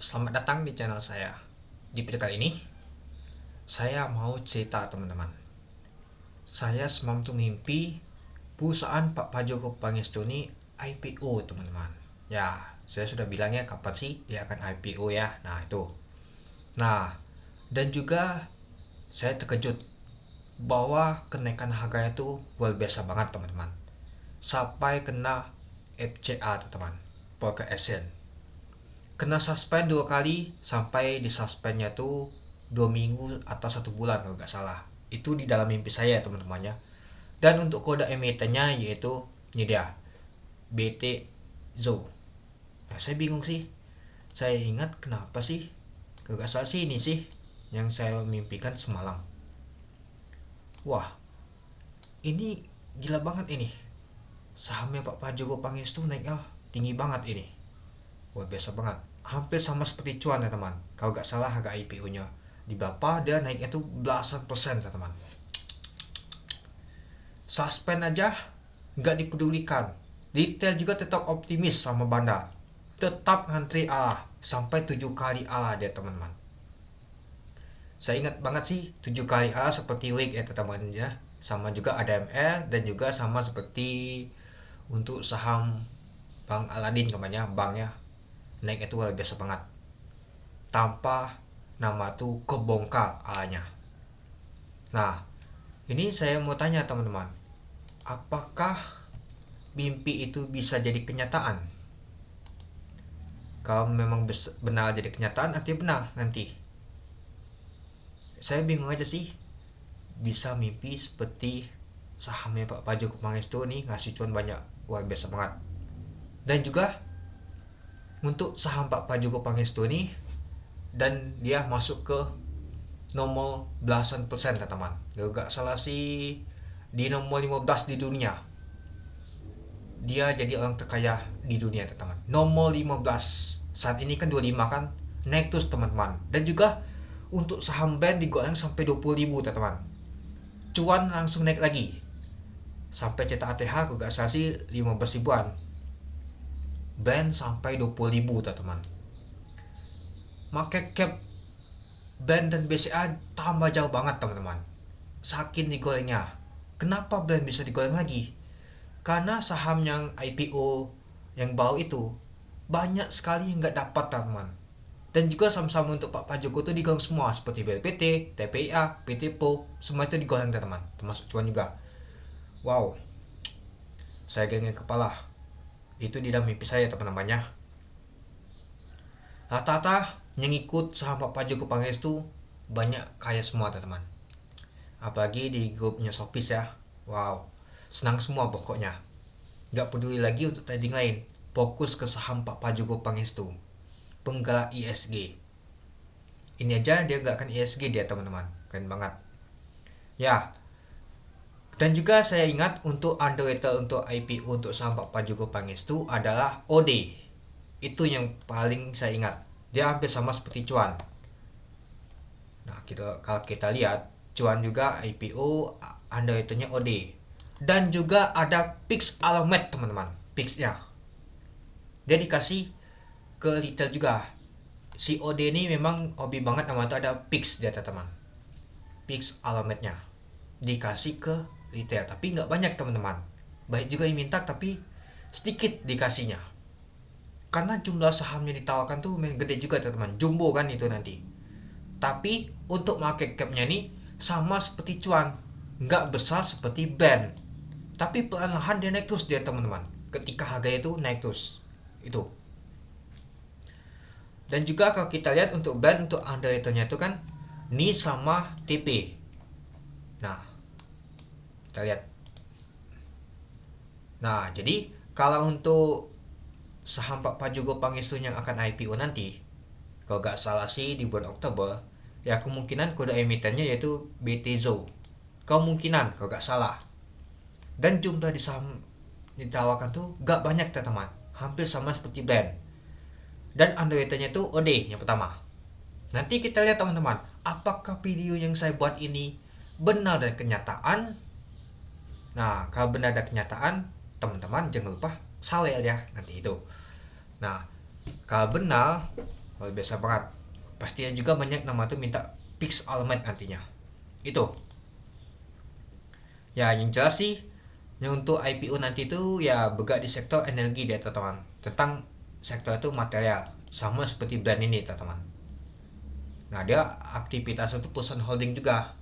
Selamat datang di channel saya. Di video kali ini, saya mau cerita teman-teman. Saya semalam tuh mimpi perusahaan Pak Pajoko Pangestu ini IPO teman-teman. Ya, saya sudah bilangnya kapan sih dia akan IPO ya. Nah itu. Nah, dan juga saya terkejut bahwa kenaikan harganya tuh luar biasa banget teman-teman. Sampai kena FCA teman-teman, Poker Action. Kena suspend 2 kali, sampai di suspendnya tuh 2 minggu atau 1 bulan kalau nggak salah. Itu di dalam mimpi saya teman-temannya. Dan untuk kode emitennya yaitu ini dia, BT Zo. Nah, saya bingung sih. Saya ingat kenapa sih? Kalau nggak salah sih ini sih yang saya mimpikan semalam. Wah, ini gila banget ini. Sahamnya Pak Prajogo Pangestu naiknya tinggi banget ini. Wah, biasa banget. Hampir sama seperti cuan ya teman. Kalau nggak salah harga IPO-nya di berapa, dia naiknya tuh belasan persen ya teman. Suspend aja nggak dipedulikan. Retail juga tetap optimis sama bandar. Tetap ngantri Allah sampai 7 kali Allah dia teman-teman. Saya ingat banget sih 7 kali Allah seperti week ya teman-teman ya. Sama juga ADMR dan juga sama seperti untuk saham Bank Aladin kemana banknya, naik itu luar biasa banget tanpa nama tuh kebongkar A-nya. Nah, ini saya mau tanya teman-teman, apakah mimpi itu bisa jadi kenyataan? Kalau memang benar jadi kenyataan, artinya benar nanti. Saya bingung aja sih, bisa mimpi seperti sahamnya Pak Pajoko Pangestu nih ngasih cuan banyak, luar biasa banget. Dan juga untuk saham Pak Pajoko Pangestu nih, dan dia masuk ke nomor belasan persen teman. Gak salah sih di nomor 15 di dunia. Dia jadi orang terkaya di dunia teman. Nomor 15. Saat ini kan 25 kan, naik terus teman-teman. Dan juga untuk saham band digoreng sampai 20.000 teman. Cuan langsung naik lagi. Sampai cetak ATH gak salah sih 15 ribuan. Band sampai 20.000 teman. Market cap band dan BCA tambah jauh banget teman-teman. Saking digorengnya. Kenapa band bisa digoreng lagi? Karena saham yang IPO yang baru itu banyak sekali yang nggak dapat teman. Dan juga saham-saham untuk Pak Pajoko itu digoreng semua seperti BLPT, TPIA, PT PO, semua itu digoreng teman, termasuk cuan juga. Wow, saya genggam kepala. Itu di dalam mimpi saya teman-temannya. Rata-rata yang ikut saham Pak Pajoko Pangestu banyak kaya semua teman-teman. Apalagi di grupnya Shopee ya. Wow, senang semua pokoknya. Gak peduli lagi untuk trading lain. Fokus ke saham Pak Pajoko Pangestu, penggerak ISG. Ini aja dia gak akan ISG dia teman-teman. Keren banget. Ya. Dan juga saya ingat untuk underrated untuk IPO untuk saham Pak Pajoko Pangestu adalah OD. Itu yang paling saya ingat. Dia hampir sama seperti cuan. Nah, kalau kita lihat cuan juga IPO underratednya OD. Dan juga ada Pix Alamet teman-teman. Pixnya dia dikasih ke retail juga. Si OD ini memang hobi banget nama itu, ada Pix dia teman-teman. Pix Alametnya dikasih ke retail tapi nggak banyak teman-teman. Baik juga yang minta tapi sedikit dikasihnya. Karena jumlah sahamnya ditawarkan tuh gede juga teman-teman. Jumbo kan itu nanti. Tapi untuk market capnya nih sama seperti cuan, nggak besar seperti band. Tapi perlahan dia naik terus dia teman-teman. Ketika harganya itu naik terus. Itu. Dan juga kalau kita lihat untuk band untuk underrated-nya itu kan ini sama TP. Nah, kita lihat. Nah, jadi kalau untuk saham Pak Pajoko Pangestu yang akan IPO nanti, kalau nggak salah sih di bulan Oktober, ya kemungkinan kode emitennya yaitu BTZO. Kemungkinan kalau nggak salah. Dan jumlah di saham ditawarkan tuh nggak banyak teman-teman, hampir sama seperti band. Dan underrated-nya tuh OD yang pertama. Nanti kita lihat teman-teman, apakah video yang saya buat ini benar dan kenyataan. Nah, kalau benar dan kenyataan, teman-teman jangan lupa sawel ya nanti itu. Nah, kalau benar, luar biasa banget. Pastinya juga banyak nama tuh minta fix almet nantinya. Itu ya yang jelas sih, yang untuk IPO nanti itu ya bergerak di sektor energi dia teman-teman, tentang sektor itu material sama seperti brand ini teman-teman. Nah dia aktivitas itu perusahaan holding juga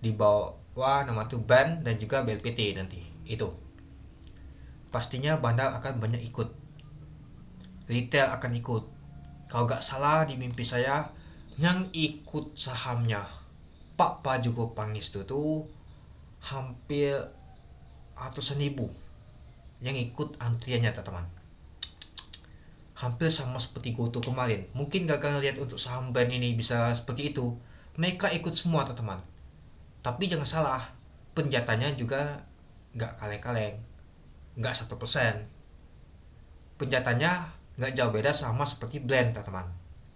di bawah nama tuh brand dan juga BLPT nanti. Itu pastinya bandar akan banyak ikut, retail akan ikut. Kalau gak salah di mimpi saya yang ikut sahamnya Pak Pajugo Pangestu tuh hampir ratusan ribu yang ikut antriannya teman-teman. Hampir sama seperti GoTo kemarin. Mungkin gagal lihat untuk saham brand ini bisa seperti itu. Mereka ikut semua teman-teman. Tapi jangan salah, penjatanya juga gak kaleng-kaleng, gak 1%. Penjatanya gak jauh beda sama seperti blend teman-teman.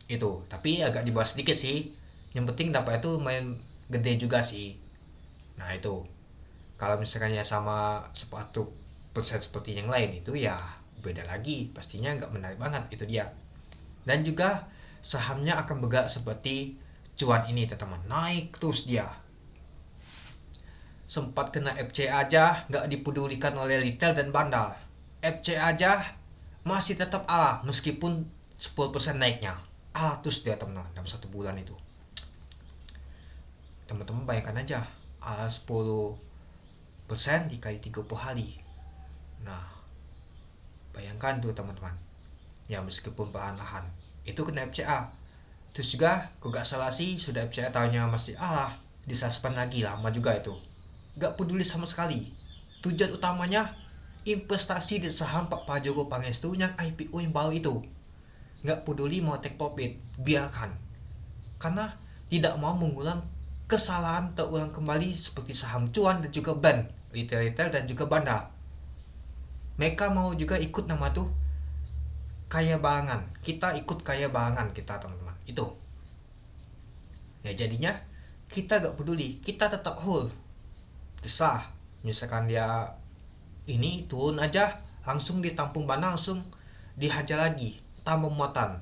Itu, tapi agak di bawah sedikit sih. Yang penting dapat itu main gede juga sih. Nah itu, kalau misalkan ya sama 10% seperti yang lain itu ya beda lagi, pastinya nggak menarik banget itu dia. Dan juga sahamnya akan bergerak seperti cuan ini teman-teman, naik terus dia. Sempat kena FC aja nggak dipedulikan oleh retail dan bandar. FC aja masih tetap ala meskipun 10% naiknya. Terus dia teman-teman dalam 1 bulan itu. Teman-teman bayangkan aja, 10% dikali 30 hari. Nah, bayangkan tuh teman-teman. Ya meskipun perlahan-lahan itu kena FCA. Terus juga kok gak salah sih sudah FCA tahunnya masih disaspan lagi, lama juga itu. Gak peduli sama sekali. Tujuan utamanya investasi di saham Pak Pajogo Pangestu yang IPO yang baru itu. Gak peduli mau take profit, biarkan. Karena tidak mau mengulang kesalahan terulang kembali seperti saham cuan dan juga band, retail dan juga bandar. Mereka mau juga ikut nama tuh kaya barangan. Kita ikut kaya barangan kita teman-teman. Itu. Ya jadinya kita gak peduli, kita tetap hold. Terserah. Misalkan dia ini turun aja, langsung ditampung bandar, langsung dihajar lagi, tambah muatan.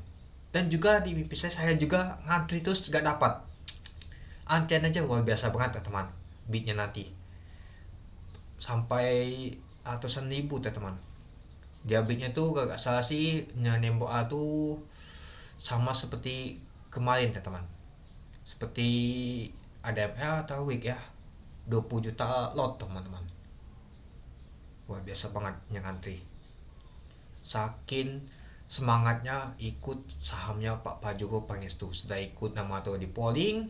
Dan juga di mimpi saya juga ngantri terus gak dapat. Antrian aja luar biasa banget teman-teman. Beatnya nanti sampai ratusan ribu teman-teman. Dia beatnya tuh gak salah sih nembok tuh sama seperti kemarin teman-teman. Seperti ADML atau WIG ya, 20 juta lot teman-teman. Luar biasa banget yang antri. Saking semangatnya ikut sahamnya Pak Pajogo Pangestu. Sudah ikut nama tuh di polling,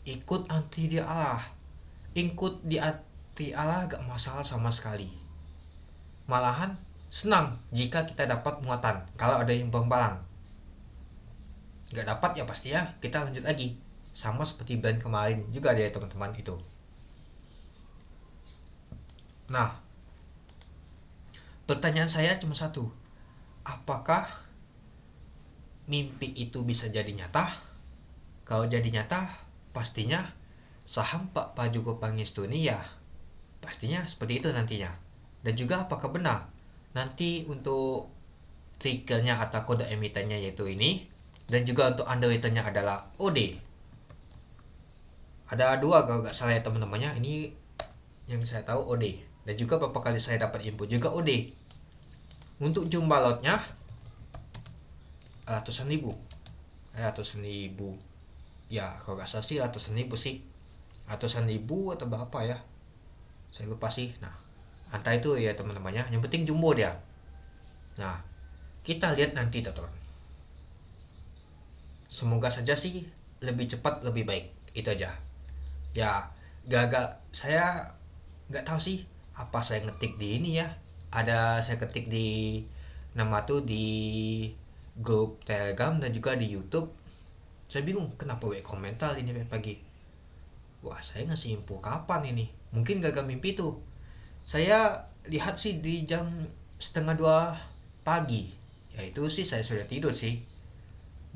ikut anti di Allah, ikut di anti Allah gak masalah sama sekali. Malahan senang jika kita dapat muatan. Kalau ada yang bang-balang gak dapat ya pasti ya kita lanjut lagi. Sama seperti brand kemarin juga dia teman-teman itu. Nah, pertanyaan saya cuma satu, apakah mimpi itu bisa jadi nyata? Kalau jadi nyata, pastinya saham Pak Pajogo Pangestu ini ya pastinya seperti itu nantinya. Dan juga apakah benar nanti untuk triggernya atau kode emitennya yaitu ini, dan juga untuk underwriternya adalah OD. Ada dua kalau gak salah ya teman-temannya, ini yang saya tahu OD. Dan juga beberapa kali saya dapat info juga OD. Untuk jumlah lotnya ratusan ribu ya, kalau gak salah sih ratusan ribu atau berapa ya, saya lupa sih. Nah antara itu ya teman-temannya, yang penting jumbo dia. Nah kita lihat nanti teman-teman, semoga saja sih lebih cepat lebih baik, itu aja ya. Gagal saya nggak tahu sih apa saya ngetik di ini ya, ada saya ketik di nama tuh di grup Telegram dan juga di YouTube. Saya bingung kenapa komentar ini pagi. Wah saya ngasih info kapan ini, mungkin gagal mimpi tuh. Saya lihat sih di jam 1:30 pagi, ya itu sih saya sudah tidur sih.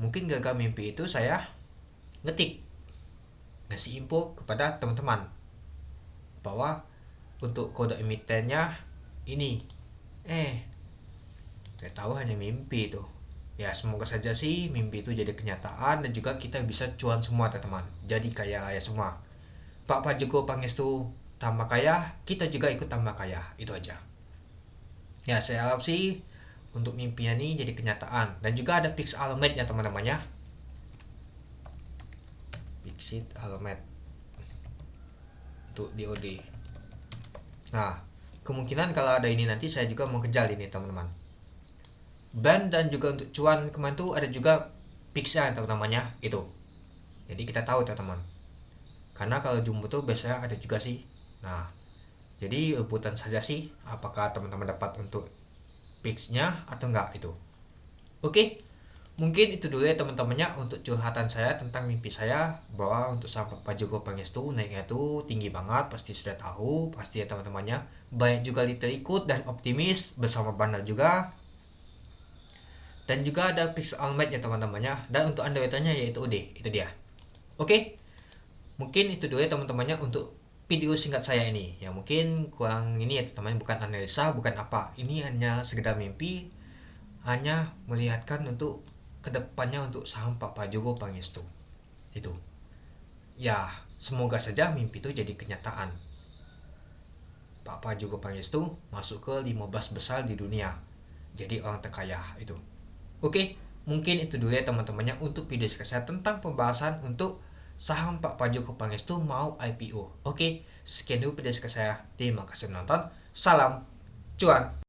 Mungkin gagal mimpi itu saya ngetik ngasih info kepada teman-teman bahwa untuk kode emitennya ini gak tahu hanya mimpi itu Ya semoga saja sih mimpi itu jadi kenyataan dan juga kita bisa cuan semua teman-teman, jadi kaya raya semua. Pak Joko Pangestu tambah kaya, kita juga ikut tambah kaya, itu aja. Ya saya harap sih untuk mimpinya ini jadi kenyataan, dan juga ada fix alamatnya teman-teman ya. Fixit alamat untuk DOD. Nah, kemungkinan kalau ada ini nanti saya juga mau kejar ini teman-teman. Ban dan juga untuk cuan kemarin tuh ada juga fixnya teman-teman ya, itu. Jadi kita tahu teman-teman. Karena kalau jumbo tuh biasanya ada juga sih. Nah, jadi rebutan saja sih apakah teman-teman dapat untuk fixnya atau enggak itu. Oke, mungkin itu dulu ya teman-temannya untuk curhatan saya tentang mimpi saya, bahwa untuk sampai Pak Joko Pangestu naiknya itu tinggi banget, pasti sudah tahu, pasti ya teman-temannya. Banyak juga liter ikut dan optimis bersama Bandar juga. Dan juga ada fix almat ya teman-temannya, dan untuk underwriternya yaitu OD, itu dia. Oke, mungkin itu dulu ya teman-temannya untuk video singkat saya ini. Ya mungkin kurang ini ya teman-teman, bukan analisa, bukan apa, ini hanya sekedar mimpi, hanya melihatkan untuk kedepannya untuk saham Pak Joko Pangestu itu. Ya semoga saja mimpi itu jadi kenyataan, Pak Joko Pangestu masuk ke 15 besar di dunia, jadi orang terkaya itu. Oke, mungkin itu dulu ya teman-temannya untuk video saya tentang pembahasan untuk saham Pak Joko Pangestu mau IPO. Oke, sekian dulu video saya. Terima kasih menonton. Salam cuan.